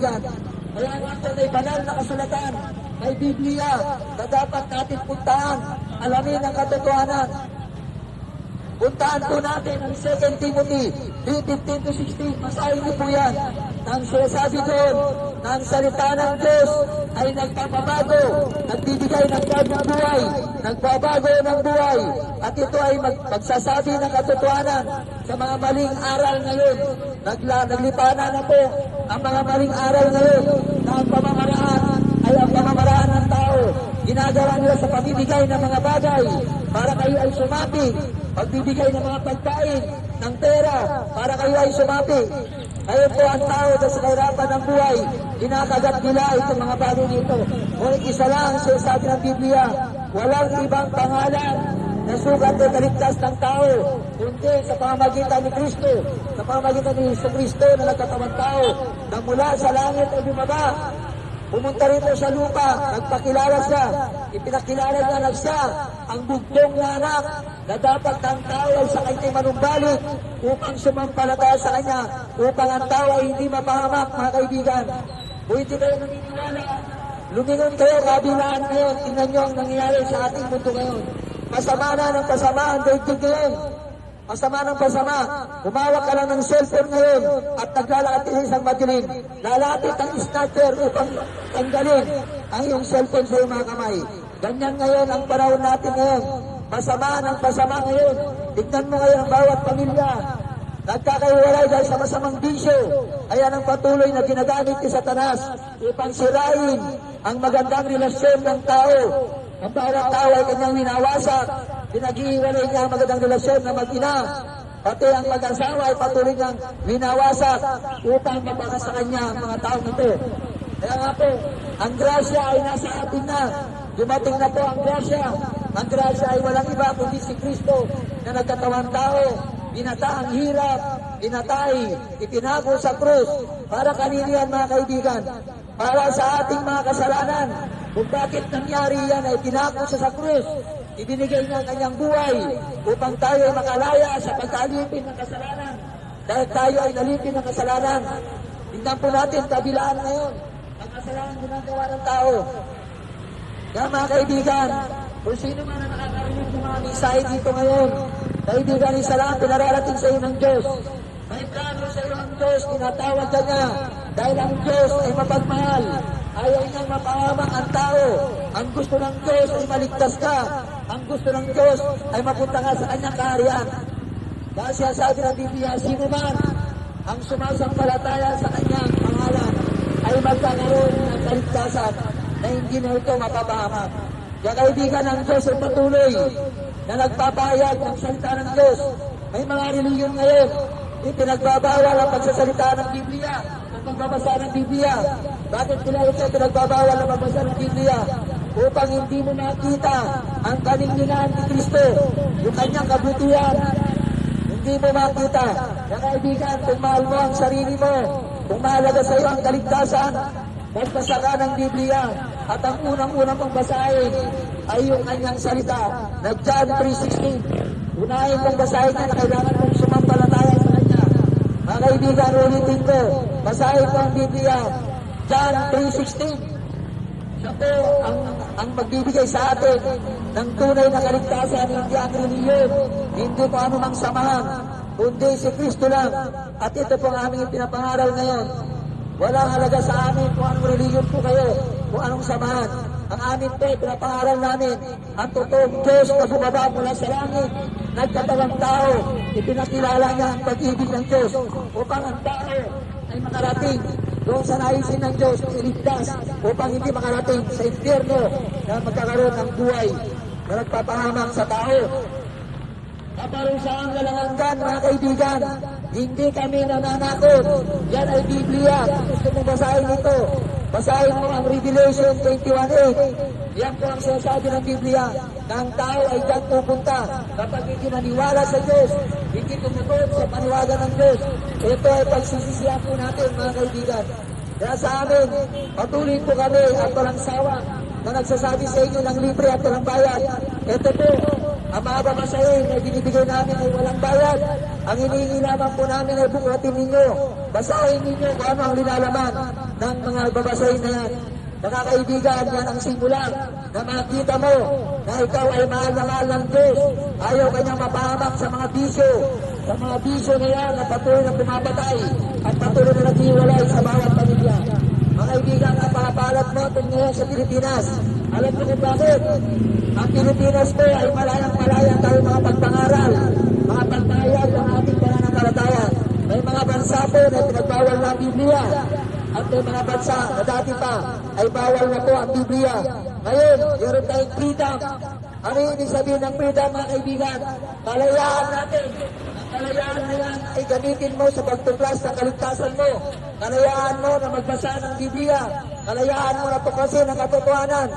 yan. Kaya ito ay banal na kasulatan, may Biblia na dapat natin puntahan, alamin ang katotohanan. Puntahan po natin ang 2 Timothy 3:15-16. Masahin niyo po yan. Nang sinasabi doon na ang salita ng Diyos ay nagpapabago, nagbibigay ng bagong buhay, nagbabago ng buhay. At ito ay magsasabi ng katotohanan sa mga maling aral ngayon. Naglipana na po ang mga maling aral ngayon na ang pamamaraan ay ang pamamaraan ng tao. Ginagawa nila sa pamibigay ng mga bagay para kayo ay sumati. Pagbibigay ng mga pagkain, ng pera, para kayo ay sumati. Kayo po ang tao sa kahirapan ng buhay. Kinakagat nila itong mga bagay nito. Ngunit isa lang sa sabi ng Biblia, walang ibang pangalan na sugat o kaligtas ng tao, kundi sa pamamagitan ni Kristo, sa pamamagitan ni Kristo na nagkatawang tao, na mula sa langit ay bumaba. Pumunta rito sa lupa, nagpakilala siya, ipinakilala niya na siya ang bugtong na anak na dapat ang tao ay sa kanya'y manumbalik upang sumampalataya sa kanya, upang ang tao ay hindi mapahamak, mga kaibigan. Kung hindi kayo naniniwala, lumingon kayo, kabilaan ngayon, tingnan niyo ang nangyayari sa ating mundo ngayon. Masama na ng pasama ang daigdig ngayon. Masama ng pasama. Humawak ka lang ng cellphone ngayon at naglalakad sa isang madilim. Lalapit ang snatcher upang tanggalin ang iyong cellphone sa iyong mga kamay. Ganyan ngayon ang panahon natin ngayon. Masama ng pasama ngayon. Tignan mo ngayon ang bawat pamilya. Nagkakahiwalay dahil sa masamang bisyo. Ayan ang patuloy na ginagamit ni Satanas upang sirain ang magandang relasyon ng tao. Ang bawat tao ay kanyang winawasak. Pinag-iiwalay niya ang magandang relasyon na mag-ina. Pati ang mag-asawa ay patuloy niyang winawasak upang mapaka sa kanya ang mga taong ito. Kaya nga po, ang grasya ay nasa atin na. Dumating na po ang grasya. Ang grasya ay walang iba kundi si Kristo na nagkatawang tao. Binata ang hirap, binatay, ipinako sa krus. Para kanino yan, mga kaibigan? Para sa ating mga kasalanan. Kung bakit nangyari yan ay pinako siya sa krus. Ibinigay niya ang kanyang buhay upang tayo ay makalaya sa pagkalipin ng kasalanan. Dahil tayo ay nalipin ng kasalanan. Tingnan po natin kabilaan ngayon ang kasalanan ginagawa ng tao. Kaya mga kaibigan, kung sino man ang nakakarinig ng mga mensahe dito ngayon, kaibigan, isa lang pinararating sa iyo ng Diyos. May plano sa iyo ang Diyos, tinatawag ka niya. Dahil ang Diyos ay mapagmahal. Ayaw niyang mapahamak ang tao. Ang gusto ng Diyos ay maligtas ka. Ang gusto ng Diyos ay mapunta ka sa kanyang kaharian. Kasi sabi ng Biblia, sino man ang sumasampalataya sa kanyang pangalan ay magkakaroon ng kaligtasan na hindi na ito mapapahamak. Kaya kaibigan, ang Diyos ay patuloy na nagpapahayag ng salita ng Diyos. May mga reliyon ngayon, ipinagbabawal ang pagsasalita ng Biblia, ang pagbabasa ng Biblia. Bakit nila ito pinagbabawal ang pagbabasa ng Biblia? Upang hindi mo makita ang kaninginan ni Kristo, yung kanyang kabutihan. Hindi mo makita. Kaya kaibigan, kung mahal mo ang sarili mo, kung mahalaga sa iyo ang kaligtasan, magbasa ka ng Biblia. At ang unang-unang mong basahin ay yung kanyang salita na John 3:16. Unahin mong basahin niya na kailangan mong sumampalataya sa kanya. Mga kaibigan, ulitin ko, basahin ko ang Biblia. John 3:16. Siya po ang magbibigay sa atin ng tunay na kaligtasan, hindi ang reliyon, hindi po anumang samahan, kundi si Kristo lang. At ito po ang aming pinapangaral ngayon. Walang halaga sa amin kung anong reliyon po kayo, kung anong samahan. Ang amin po, pinapangaral namin, ang totoong Diyos na bumaba mula sa langit, nagkatawang tao, ipinakilala niya ang pag-ibig ng Diyos upang ang tao ay makarating doon sa naisin ng Diyos, iligtas, upang hindi makarating sa impyerno na magkakaroon ng buhay na nagpapahamak sa tao. Kaparusahan na lang hanggan, mga kaibigan, hindi kami nananakot. Yan ay Biblia. Kung gusto mong basahin ito, basahin mo ang Revelation 21:8. Yan po ang sinasabi ng Biblia na ang tao ay dyan pupunta kapag hindi maniwala sa Diyos, hindi tumutunod sa paniwagan ng Diyos. Ito ay pagsisisihan po natin, mga kaibigan. Kaya sa amin, patuloy po kami at walang sawa na nagsasabi sa inyo ng libre at walang bayad. Ito po, ang mga pamasahin na binibigay namin ay walang bayad. Ang hinihingi naman po namin ay bukatin ninyo. Basahin ninyo kung ano ang linalaman. ng mga babasahin na yan. Mga kaibigan, yan ang simula na makita mo na ikaw ay mahal na mahal ng Diyos. Ayaw kanyang mapahamak sa mga bisyo. Sa mga bisyo na yan na patuloy na pumapatay at patuloy na naghiwalay sa bawat pamilya. Mga kaibigan, ang papalat mo ito ngayon sa Pilipinas. Alam mo kung bakit? Ang Pilipinas po ay malayang-malaya tayo mga pagpangaral, mga pagpahayag ng ating pananampalataya. May mga bansa po na pinagbawal na ang Biblia. At may mga bansa na dati pa ay bawal na po ang Biblia. Ngayon, meron tayong freedom. Ano yung ibig sabihin ng freedom, mga kaibigan? Kalayaan natin. Ang kalayaan na yan ay gamitin mo sa pagtuklas ng kaligtasan mo. Kalayaan mo na magbasa ng Biblia. Kalayaan mo na tuklasin ang katotohanan.